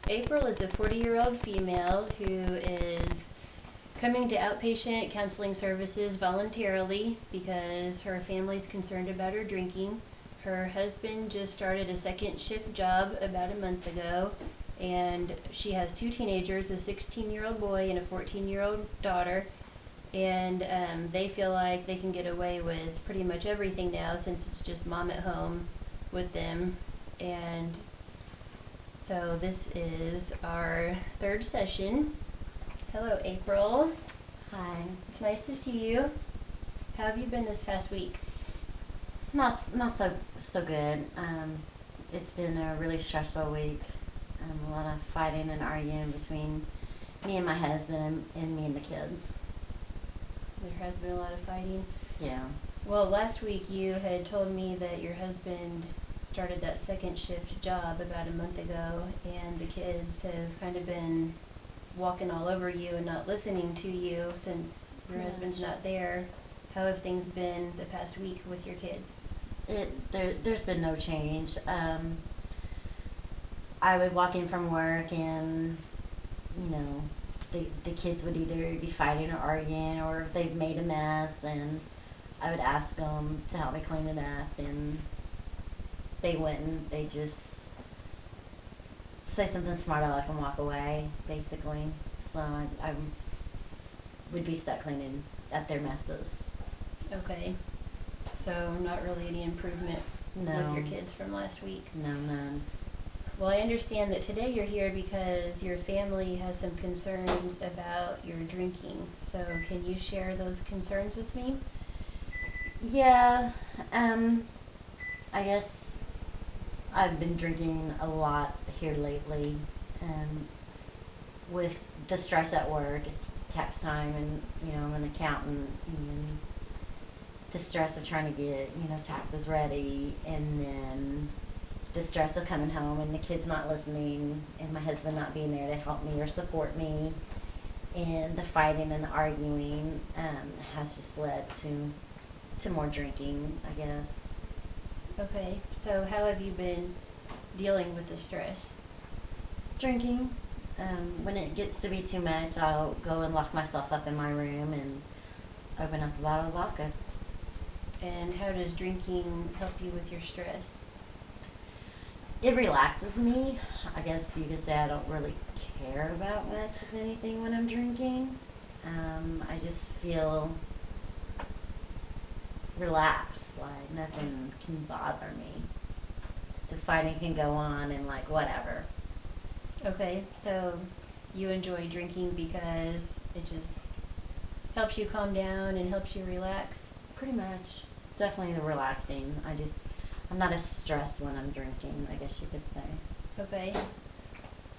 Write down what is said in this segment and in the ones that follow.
April is a 40-year-old female who is coming to outpatient counseling services voluntarily because her family's concerned about her drinking. Her husband just started a second shift job about a month ago, and she has two teenagers, a 16-year-old boy and a 14-year-old daughter. And they feel like they can get away with pretty much everything now since it's just mom at home with them. And so this is our third session. Hello, April. Hi. It's nice to see you. How have you been this past week? Not so good. It's been a really stressful week. A lot of fighting and arguing between me and my husband and me and the kids. There has been a lot of fighting. Yeah. Well, last week you had told me that your husband started that second shift job about a month ago, and the kids have kind of been walking all over you and not listening to you since your husband's not there. How have things been the past week with your kids? There's been no change. I would walk in from work and, you know, the kids would either be fighting or arguing, or they've made a mess, and I would ask them to help me clean it up, and they wouldn't. They just say something smart aleck and walk away, basically. So I would be stuck cleaning up their messes. Okay. So not really any improvement No. with your kids from last week. No, none. Well, I understand that today you're here because your family has some concerns about your drinking. So can you share those concerns with me? Yeah, I guess I've been drinking a lot here lately, and with the stress at work, it's tax time, and I'm an accountant, and the stress of trying to get taxes ready, and then the stress of coming home and the kids not listening, and my husband not being there to help me or support me, and the fighting and the arguing has just led to more drinking, I guess. Okay, so how have you been dealing with the stress? Drinking. When it gets to be too much, I'll go and lock myself up in my room and open up a bottle of vodka. And how does drinking help you with your stress? It relaxes me. I guess you could say I don't really care about much of anything when I'm drinking. I just feel relaxed, like nothing can bother me. The fighting can go on and like whatever. Okay, so you enjoy drinking because it just helps you calm down and helps you relax? Pretty much. Definitely the relaxing. I'm not as stressed when I'm drinking, I guess you could say. Okay.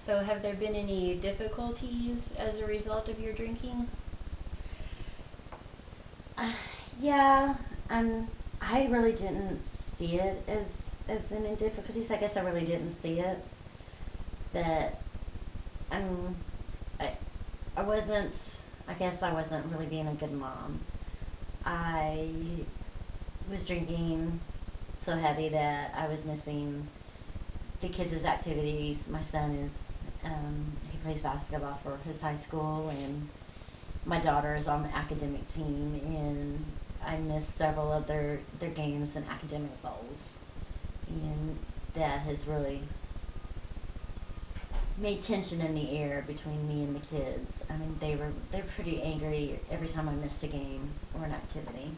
So have there been any difficulties as a result of your drinking? Yeah, I really didn't see it as any difficulties. I guess I really didn't see it. But I I wasn't. I guess I wasn't really being a good mom. I was drinking so heavy that I was missing the kids' activities. My son he plays basketball for his high school, and my daughter is on the academic team, and I missed several of their games and academic goals, and that has really made tension in the air between me and the kids. I mean, they're pretty angry every time I missed a game or an activity.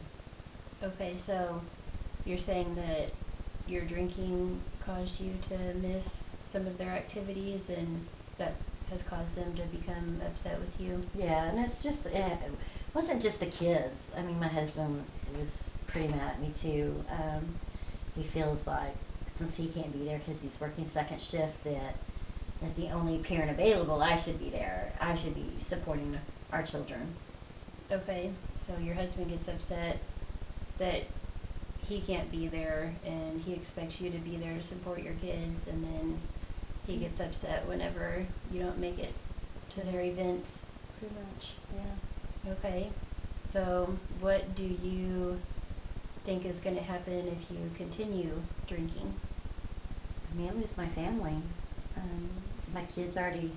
Okay, so you're saying that your drinking caused you to miss some of their activities, and that has caused them to become upset with you? Yeah, and it wasn't just the kids. I mean, my husband was pretty mad at me too. He feels like since he can't be there because he's working second shift, that as the only parent available, I should be there. I should be supporting our children. Okay, so your husband gets upset that he can't be there and he expects you to be there to support your kids, and then he gets upset whenever you don't make it to their events. Pretty much, yeah. Okay, so what do you think is going to happen if you continue drinking? I may lose my family. my kids already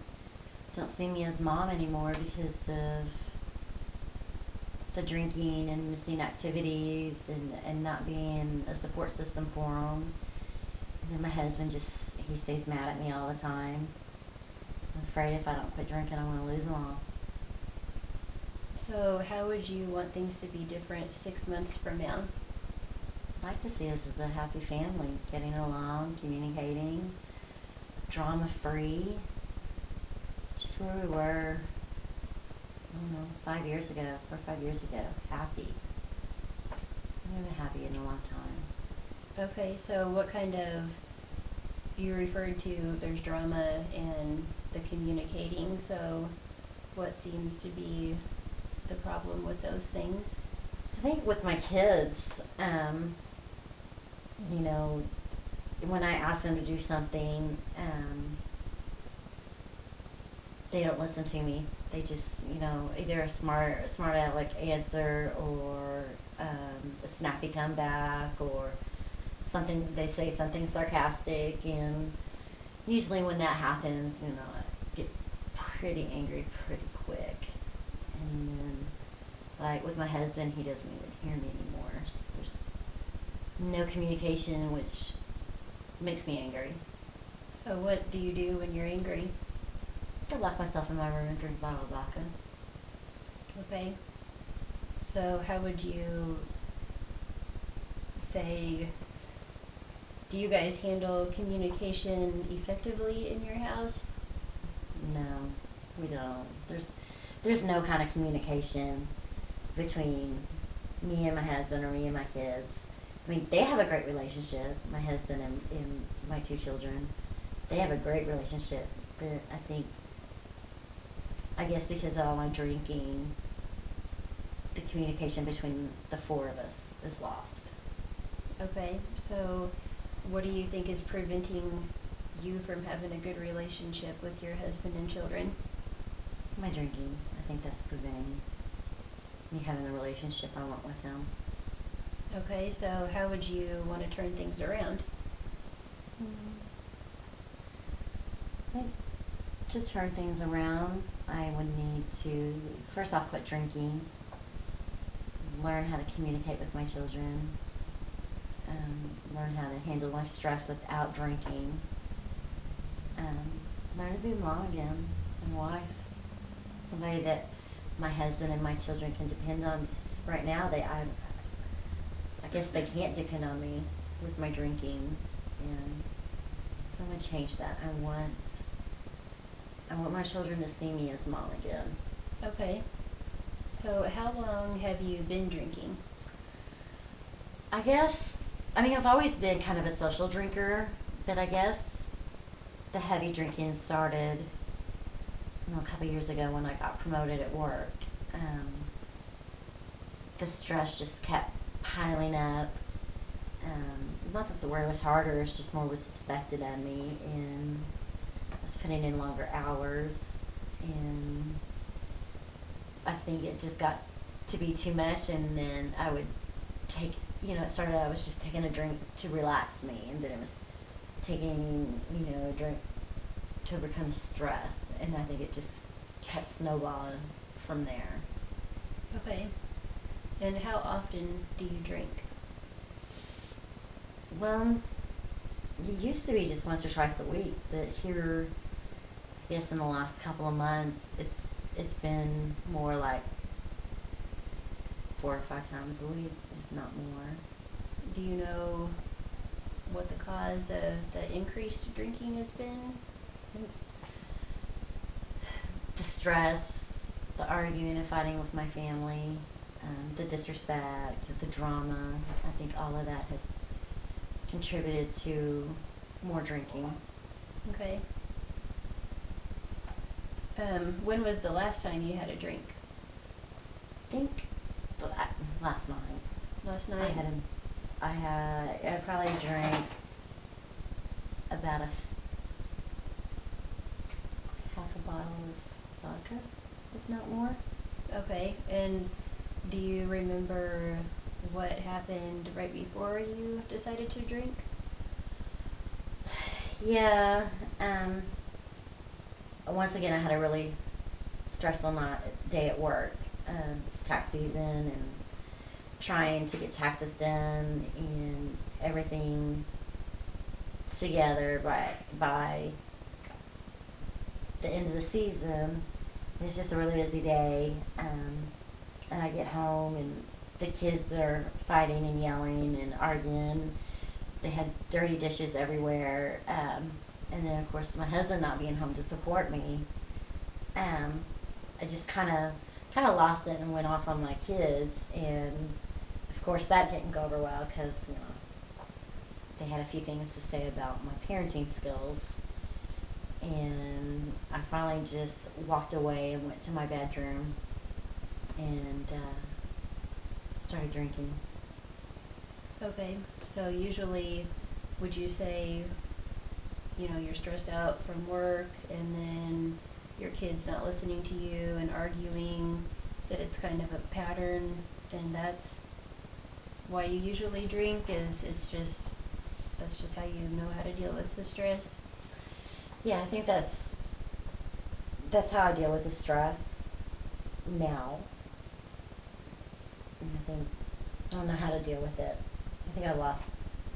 don't see me as mom anymore because of the drinking and missing activities and not being a support system for them. And then my husband he stays mad at me all the time. I'm afraid if I don't quit drinking, I'm going to lose them all. So how would you want things to be different 6 months from now? I like to see us as a happy family, getting along, communicating, drama free, just where we were, I don't know, 5 years ago, 4 or 5 years ago, happy. I haven't been happy in a long time. Okay, so what kind of, you referred to there's drama and the communicating, so what seems to be the problem with those things? I think with my kids, you know, when I ask them to do something, they don't listen to me. They just, either a smart aleck answer or a snappy comeback or something. They say something sarcastic, and usually when that happens, I get pretty angry pretty quick. And then it's like with my husband, he doesn't even hear me anymore. There's no communication, which makes me angry. So what do you do when you're angry? I lock myself in my room and drink a bottle of vodka. Okay. So how would you say, do you guys handle communication effectively in your house? No, we don't. There's no kind of communication between me and my husband or me and my kids. I mean, they have a great relationship, my husband and my 2 children. They have a great relationship, but I guess because of all my drinking, the communication between the 4 of us is lost. Okay, so what do you think is preventing you from having a good relationship with your husband and children? My drinking, I think that's preventing me having the relationship I want with him. Okay, so how would you want to turn things around? I think to turn things around, I would need to, first off, quit drinking, learn how to communicate with my children, learn how to handle my stress without drinking, learn to be a mom again and wife, somebody that my husband and my children can depend on. Right now, I guess they can't depend on me with my drinking, and so I'm gonna change that. I want my children to see me as mom again. Okay, so how long have you been drinking? I've always been kind of a social drinker, but I guess the heavy drinking started a couple years ago when I got promoted at work. The stress just kept piling up. Not that the work was harder, it's just more was expected of me, and I was putting in longer hours, and I think it just got to be too much, and then I would take, it started out I was just taking a drink to relax me, and then it was taking, a drink to overcome stress, and I think it just kept snowballing from there. Okay, and how often do you drink? Well, it used to be just once or twice a week, but here, I guess in the last couple of months, it's been more like 4 or 5 times a week, if not more. Do you know what the cause of the increased drinking has been? The stress, the arguing and fighting with my family, the disrespect, the drama. I think all of that has contributed to more drinking. Okay. When was the last time you had a drink? I think last night. Last night? I probably drank about half a bottle of vodka, if not more. Okay, and do you remember what happened right before you decided to drink? Yeah, once again, I had a really stressful day at work. It's tax season and trying to get taxes done and everything together by the end of the season. It's just a really busy day, and I get home and the kids are fighting and yelling and arguing. They had dirty dishes everywhere, and then of course my husband not being home to support me. Um, I just kind of lost it and went off on my kids, and of course that didn't go over well because they had a few things to say about my parenting skills, and I finally just walked away and went to my bedroom and started drinking. Okay, so usually would you say, you're stressed out from work and then your kid's not listening to you and arguing, that it's kind of a pattern, and that's why you usually drink, is that's just how you know how to deal with the stress? Yeah, I think that's how I deal with the stress now. And I don't know how to deal with it. I think I lost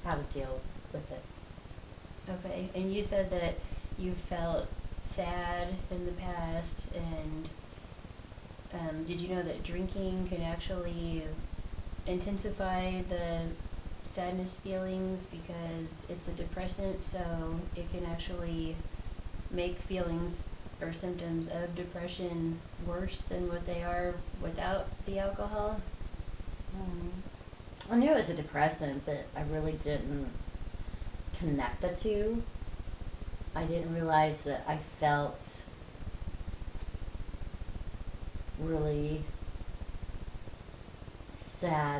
how to deal with it. Okay, and you said that you felt sad in the past, and did you know that drinking can actually intensify the sadness feelings because it's a depressant, so it can actually make feelings or symptoms of depression worse than what they are without the alcohol? Mm. I knew it was a depressant, but I really didn't connect the two. I didn't realize that I felt really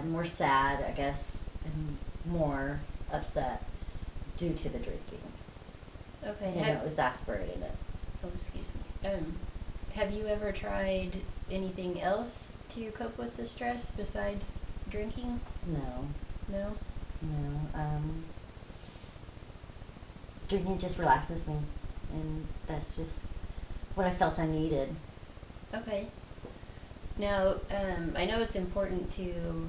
more sad, I guess, and more upset due to the drinking. Okay, It was exasperating it. oh, excuse me. Have you ever tried anything else to cope with the stress besides drinking? No, No? no. Drinking just relaxes me, and that's just what I felt I needed. Okay. Now, I know it's important to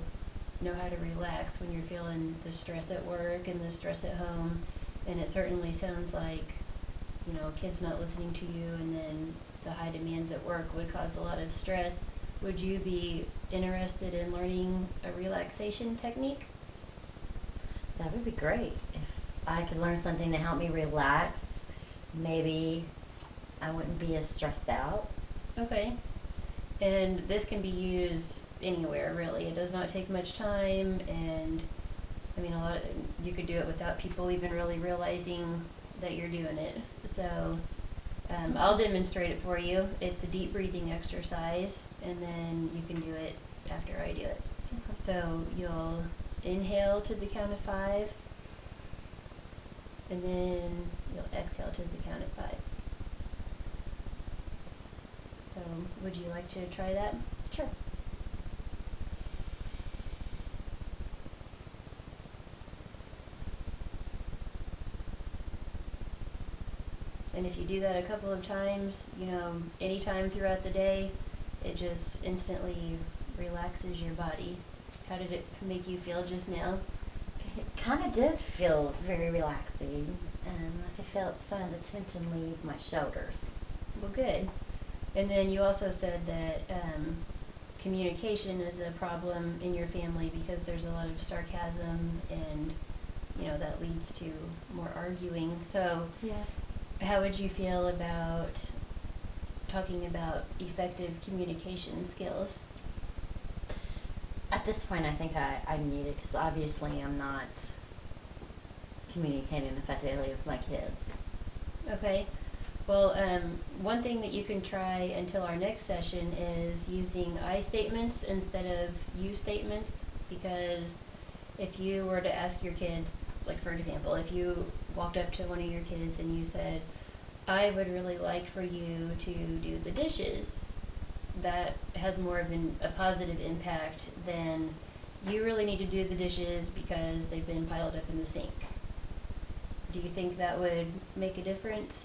know how to relax when you're feeling the stress at work and the stress at home, and it certainly sounds like, kids not listening to you and then the high demands at work would cause a lot of stress. Would you be interested in learning a relaxation technique? That would be great. If I could learn something to help me relax, maybe I wouldn't be as stressed out. Okay. And this can be used anywhere, really. It does not take much time, and I mean, you could do it without people even really realizing that you're doing it. So, I'll demonstrate it for you. It's a deep breathing exercise, and then you can do it after I do it. So you'll inhale to the count of 5, and then you'll exhale to the count of 5. So, would you like to try that? Sure. And if you do that a couple of times, anytime throughout the day, it just instantly relaxes your body. How did it make you feel just now? It kind of did feel very relaxing, and I felt some of the tension leave my shoulders. Well, good. And then you also said that communication is a problem in your family because there's a lot of sarcasm, and that leads to more arguing. So Yeah. how would you feel about talking about effective communication skills? At this point, I think I need it because obviously I'm not communicating effectively with my kids. Okay. Well, one thing that you can try until our next session is using I statements instead of you statements, because if you were to ask your kids, like for example, if you walked up to one of your kids and you said, I would really like for you to do the dishes, that has more of a positive impact than you really need to do the dishes because they've been piled up in the sink. Do you think that would make a difference?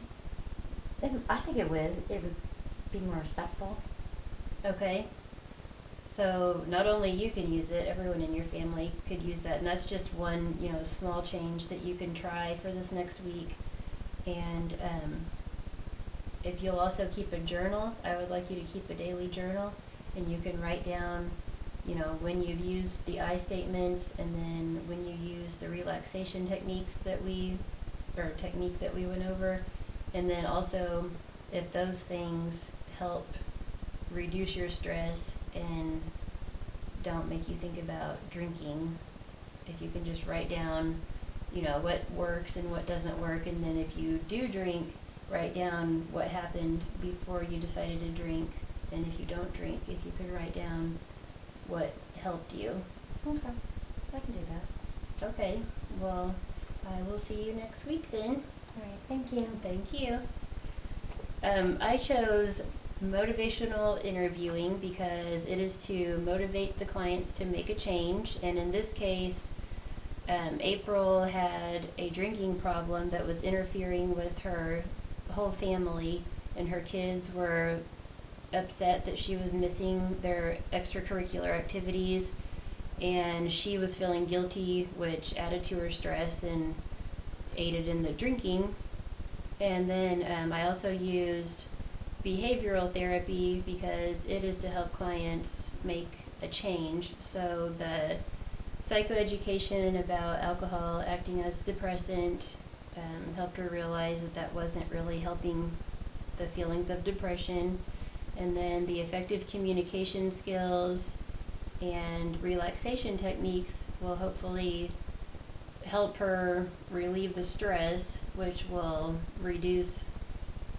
I think it would. It would be more respectful. Okay. So not only you can use it, everyone in your family could use that, and that's just one, small change that you can try for this next week. And if you'll also keep a journal, I would like you to keep a daily journal, and you can write down, when you've used the I statements, and then when you use the relaxation technique that we went over, and then also if those things help reduce your stress and don't make you think about drinking. If you can just write down, what works and what doesn't work, and then if you do drink, write down what happened before you decided to drink, and if you don't drink, if you can write down what helped you. Okay, I can do that. Okay, well, I will see you next week then. All right, thank you. Thank you. I chose motivational interviewing because it is to motivate the clients to make a change, and in this case, April had a drinking problem that was interfering with her whole family, and her kids were upset that she was missing their extracurricular activities, and she was feeling guilty, which added to her stress and aided in the drinking. And then I also used behavioral therapy because it is to help clients make a change. So the psychoeducation about alcohol acting as depressant helped her realize that wasn't really helping the feelings of depression. And then the effective communication skills and relaxation techniques will hopefully help her relieve the stress, which will reduce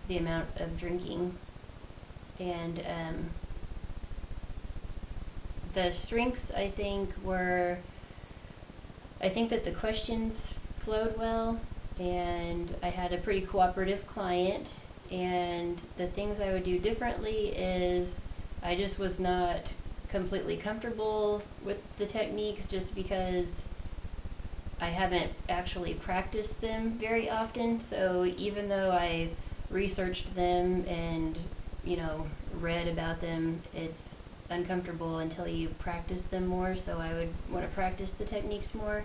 the amount of drinking. And the strengths, I think that the questions flowed well, and I had a pretty cooperative client. And the things I would do differently is I just was not completely comfortable with the techniques just because I haven't actually practiced them very often. So even though I researched them and, read about them, it's uncomfortable until you practice them more. So I would want to practice the techniques more.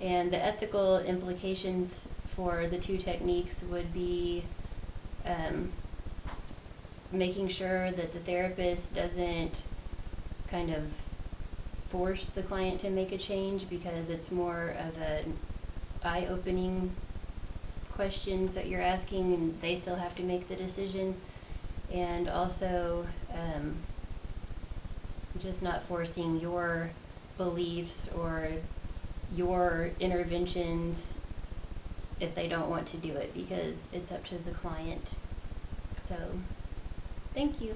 And the ethical implications for the two techniques would be making sure that the therapist doesn't kind of force the client to make a change, because it's more of an eye-opening questions that you're asking, and they still have to make the decision. And also just not forcing your beliefs or your interventions if they don't want to do it, because it's up to the client. So, thank you.